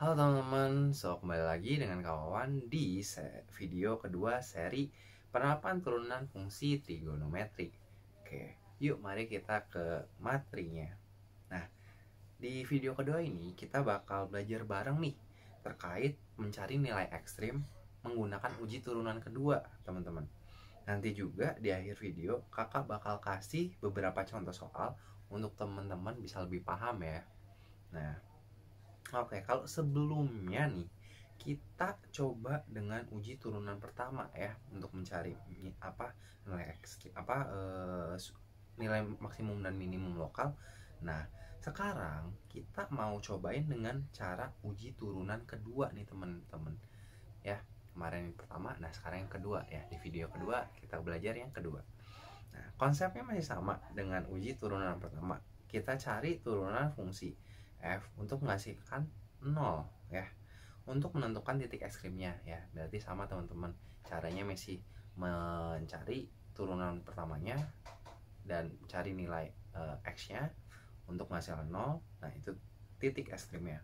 Halo teman-teman, kembali lagi dengan kawan di video kedua seri penerapan turunan fungsi trigonometri. Oke, yuk mari kita ke materinya. Nah, di video kedua ini kita bakal belajar bareng nih terkait mencari nilai ekstrim menggunakan uji turunan kedua, teman-teman. Nanti juga di akhir video kakak bakal kasih beberapa contoh soal untuk teman-teman bisa lebih paham ya. Nah, oke, kalau sebelumnya nih kita coba dengan uji turunan pertama ya untuk mencari nilai nilai maksimum dan minimum lokal. Nah, sekarang kita mau cobain dengan cara uji turunan kedua nih teman-teman. Ya, kemarin yang pertama, nah sekarang yang kedua ya. Di video kedua kita belajar yang kedua. Nah, konsepnya masih sama dengan uji turunan pertama. Kita cari turunan fungsi f untuk menghasilkan 0 ya. Untuk menentukan titik ekstrimnya ya. Berarti sama teman-teman. Caranya masih mencari turunan pertamanya dan cari nilai x-nya untuk menghasilkan 0. Nah, itu titik ekstrimnya.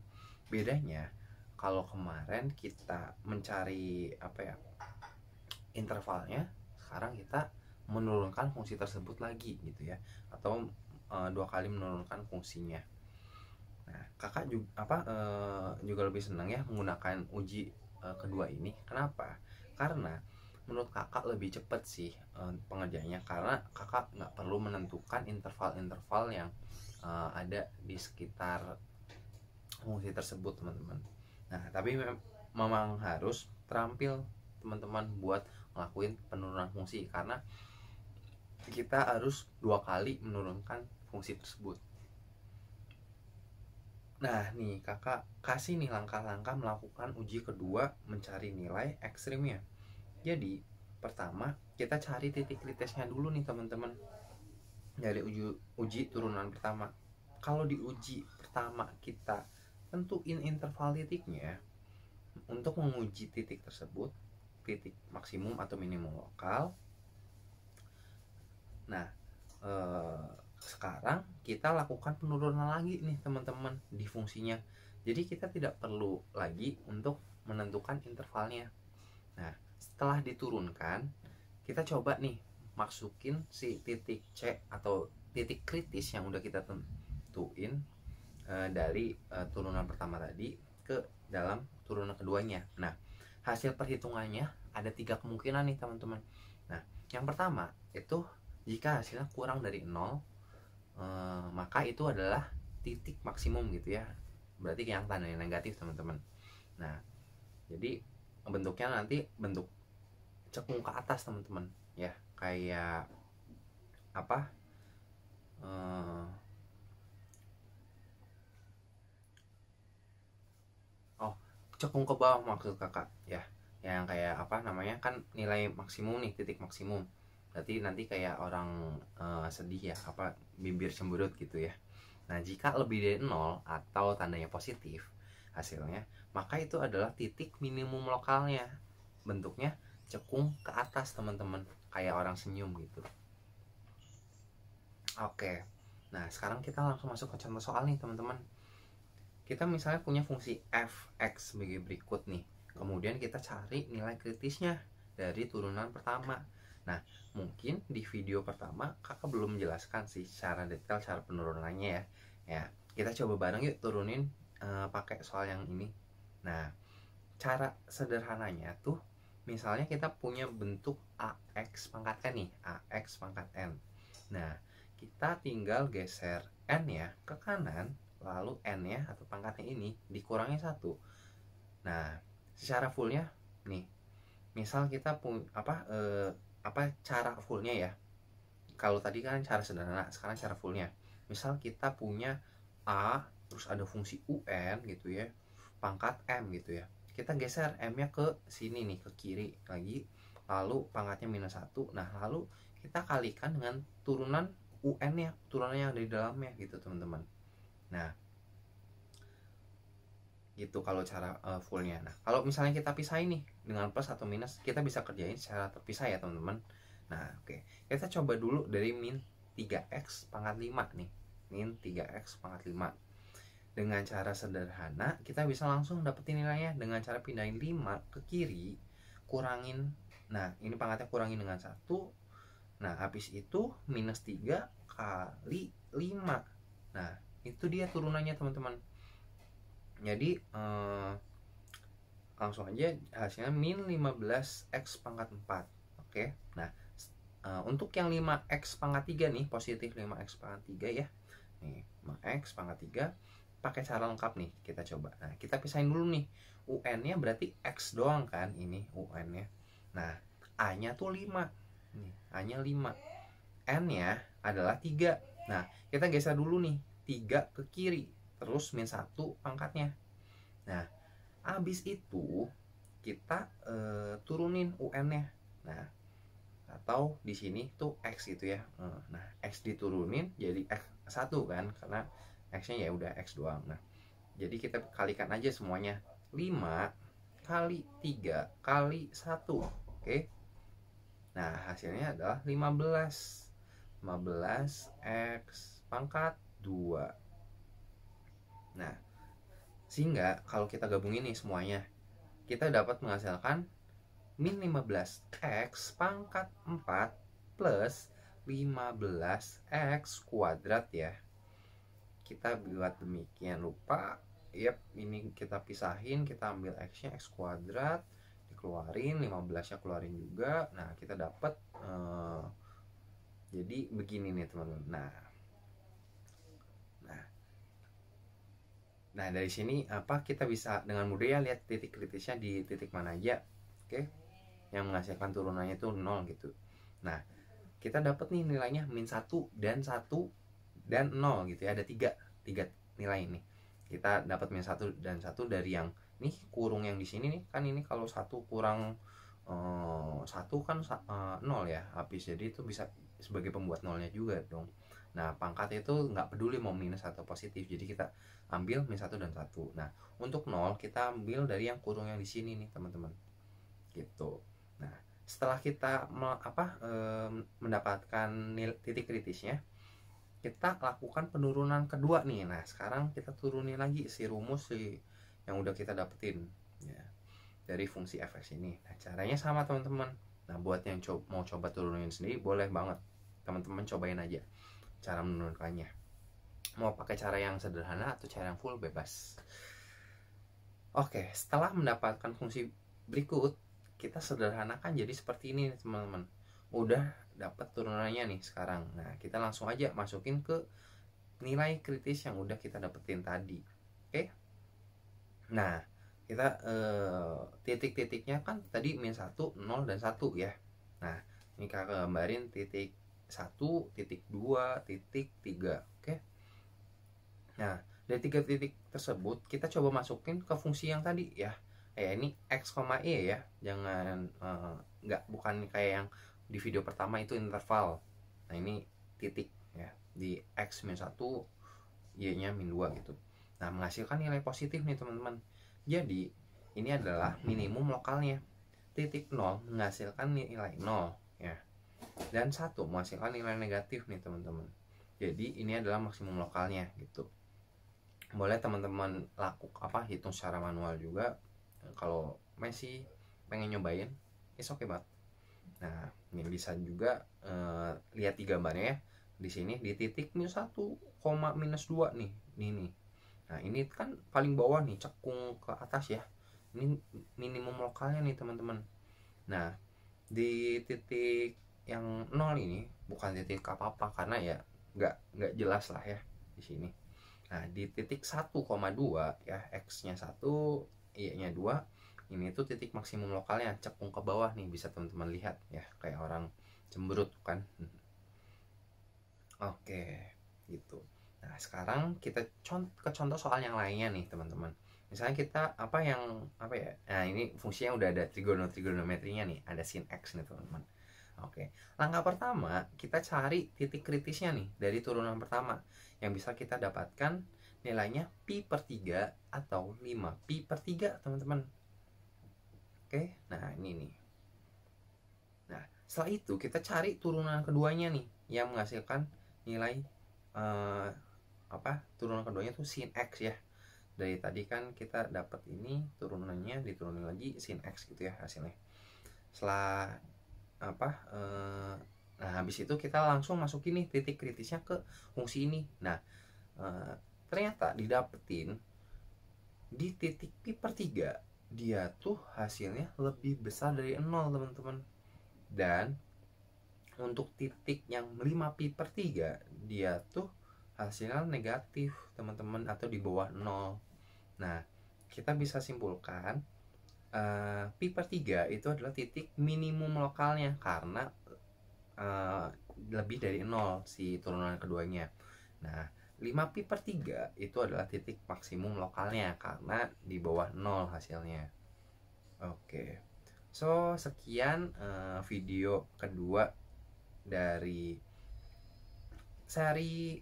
Bedanya kalau kemarin kita mencari intervalnya, sekarang kita menurunkan fungsi tersebut lagi gitu ya, atau dua kali menurunkan fungsinya. Nah, kakak juga lebih senang ya menggunakan uji kedua ini. Kenapa? Karena menurut kakak lebih cepat sih pengerjaannya, karena kakak nggak perlu menentukan interval-interval yang ada di sekitar fungsi tersebut, teman-teman. Nah, tapi memang harus terampil teman-teman buat ngelakuin penurunan fungsi, karena kita harus dua kali menurunkan fungsi tersebut. Nah, nih kakak kasih nih langkah-langkah melakukan uji kedua mencari nilai ekstrimnya. Jadi, pertama kita cari titik kritisnya dulu nih teman-teman. Dari uji turunan pertama. Kalau di uji pertama kita tentuin interval titiknya untuk menguji titik tersebut, titik maksimum atau minimum lokal. Nah, sekarang kita lakukan penurunan lagi nih teman-teman di fungsinya. Jadi kita tidak perlu lagi untuk menentukan intervalnya. Nah, setelah diturunkan, kita coba nih masukin si titik C atau titik kritis yang udah kita tentuin dari turunan pertama tadi ke dalam turunan keduanya. Nah, hasil perhitungannya ada 3 kemungkinan nih teman-teman. Nah, yang pertama itu jika hasilnya kurang dari 0, maka itu adalah titik maksimum gitu ya. Berarti yang tandanya negatif teman-teman. Nah, jadi bentuknya nanti bentuk cekung ke atas teman-teman ya, kayak apa cekung ke bawah maksud kakak ya, yang kayak apa namanya, kan nilai maksimum nih, titik maksimum. Berarti nanti kayak orang sedih ya, bibir cemberut gitu ya. Nah, jika lebih dari 0 atau tandanya positif hasilnya, maka itu adalah titik minimum lokalnya. Bentuknya cekung ke atas teman-teman, kayak orang senyum gitu. Oke. Nah, sekarang kita langsung masuk ke contoh soal nih teman-teman. Kita misalnya punya fungsi f(x) sebagai berikut nih. Kemudian kita cari nilai kritisnya dari turunan pertama. Nah, mungkin di video pertama kakak belum menjelaskan sih secara detail cara penurunannya ya. Ya, kita coba bareng yuk turunin pakai soal yang ini. Nah, cara sederhananya tuh misalnya kita punya bentuk ax pangkat n nih, ax pangkat n. Nah, kita tinggal geser n ya ke kanan, lalu n ya atau pangkatnya ini dikurangi 1. Nah, secara fullnya nih, misal kita cara fullnya ya. Kalau tadi kan cara sederhana, sekarang cara fullnya. Misal kita punya a, terus ada fungsi un gitu ya, pangkat m gitu ya. Kita geser m-nya ke sini nih, ke kiri lagi, lalu pangkatnya -1. Nah, lalu kita kalikan dengan turunan un-nya, turunan yang ada di dalamnya gitu teman-teman. Nah, gitu kalau cara fullnya. Nah, kalau misalnya kita pisahin nih dengan plus atau minus, kita bisa kerjain secara terpisah ya teman-teman. Nah, oke. Kita coba dulu dari min 3x pangkat 5 nih. Min 3x pangkat 5. dengan cara sederhana kita bisa langsung dapetin nilainya dengan cara pindahin 5 ke kiri, kurangin, nah ini pangkatnya kurangin dengan 1. Nah habis itu minus 3 kali 5. Nah itu dia turunannya teman-teman. Jadi langsung aja hasilnya min 15x pangkat 4. Oke. Nah untuk yang 5x pangkat 3 nih, positif 5x pangkat 3 ya. Nih 5x pangkat 3 pakai cara lengkap nih, kita coba. Nah kita pisahin dulu nih, UN nya berarti x doang kan, ini UN nya. Nah A nya tuh 5 nih, A nya 5, N nya adalah 3. Nah kita geser dulu nih 3 ke kiri, terus min 1 pangkatnya. Nah habis itu kita turunin UN nya. Nah atau di sini tuh x gitu ya. Nah x diturunin jadi x 1 kan, karena x nya ya udah x doang. Nah jadi kita kalikan aja semuanya, 5 kali 3 kali 1. Oke. Nah hasilnya adalah 15 x pangkat 2. Nah sehingga kalau kita gabungin nih semuanya, kita dapat menghasilkan min 15x pangkat 4 plus 15x kuadrat ya. Kita buat demikian, lupa. Yap, ini kita pisahin, kita ambil x nya x kuadrat, dikeluarin, 15 nya keluarin juga. Nah kita dapat jadi begini nih teman-teman. Nah dari sini kita bisa dengan mudah ya lihat titik kritisnya di titik mana aja. Oke. Yang menghasilkan turunannya itu 0 gitu. Nah kita dapat nih nilainya min 1 dan 1 dan 0 gitu ya. Ada 3 nilai ini. Kita dapat min 1 dan 1 dari yang nih kurung yang di sini nih. Kan ini kalau 1 kurang 1 kan 0 ya habis. Jadi itu bisa sebagai pembuat nolnya juga dong. Nah pangkat itu nggak peduli mau minus atau positif, jadi kita ambil min 1 dan 1. Nah untuk 0 kita ambil dari yang kurung yang di sini nih teman-teman gitu. Nah setelah kita mendapatkan titik kritisnya, kita lakukan penurunan kedua nih. Nah sekarang kita turunin lagi si rumus yang udah kita dapetin ya, dari fungsi fx ini. Nah caranya sama teman-teman. Nah buat yang mau coba turunin sendiri boleh banget teman-teman, cobain aja cara menurunkannya. Mau pakai cara yang sederhana atau cara yang full, bebas. Oke, setelah mendapatkan fungsi berikut, kita sederhanakan jadi seperti ini teman-teman. Udah dapat turunannya nih sekarang. Nah kita langsung aja masukin ke nilai kritis yang udah kita dapetin tadi. Oke. Nah kita titik-titiknya kan tadi min 1, 0, dan 1 ya. Nah ini kakak gambarin titik 1, titik 2, titik 3. Oke. Nah dari 3 titik tersebut kita coba masukin ke fungsi yang tadi ya. Ini x, y ya. Jangan bukan kayak yang di video pertama itu interval. Nah ini titik ya, di x min 1, y nya min 2 gitu. Nah menghasilkan nilai positif nih teman-teman. Jadi ini adalah minimum lokalnya. Titik 0 menghasilkan nilai 0 ya, dan 1 menghasilkan nilai negatif nih teman-teman. Jadi ini adalah maksimum lokalnya gitu. Boleh teman-teman hitung secara manual juga. Kalau masih pengen nyobain, it's okay banget. Nah ini bisa juga lihat di gambarnya ya. Di sini di titik minus 1, minus 2 nih. Ini. Nah ini kan paling bawah nih, cekung ke atas ya. Ini minimum lokalnya nih teman-teman. Nah di titik yang 0 ini bukan titik apa-apa karena ya nggak jelas lah ya di sini. Nah di titik 1,2 ya, x nya 1, y nya 2, ini tuh titik maksimum lokalnya, cekung ke bawah nih, bisa teman-teman lihat ya, kayak orang cemberut kan. Oke gitu. Nah sekarang kita ke contoh soal yang lainnya nih teman-teman. Misalnya kita nah ini fungsinya udah ada trigonometrinya nih, ada sin x nih teman-teman. Oke, langkah pertama kita cari titik kritisnya nih dari turunan pertama, yang bisa kita dapatkan nilainya pi per 3 atau 5 pi per 3 teman-teman. Oke, nah ini nih. Nah setelah itu kita cari turunan keduanya nih, yang menghasilkan nilai turunan keduanya tuh sin x ya. Dari tadi kan kita dapat ini turunannya, diturunin lagi sin X gitu ya hasilnya. Setelah nah habis itu kita langsung masukin nih titik kritisnya ke fungsi ini. Nah ternyata didapetin di titik pi per 3 dia tuh hasilnya lebih besar dari 0 teman-teman. Dan untuk titik yang 5 pi per 3 dia tuh hasilnya negatif teman-teman, atau di bawah 0. Nah kita bisa simpulkan pi per 3 itu adalah titik minimum lokalnya karena lebih dari 0 si turunan keduanya. Nah 5 pi per 3 itu adalah titik maksimum lokalnya karena di bawah 0 hasilnya. Oke, so sekian video kedua dari seri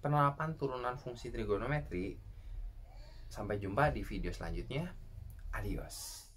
penerapan turunan fungsi trigonometri. Sampai jumpa di video selanjutnya. Adios.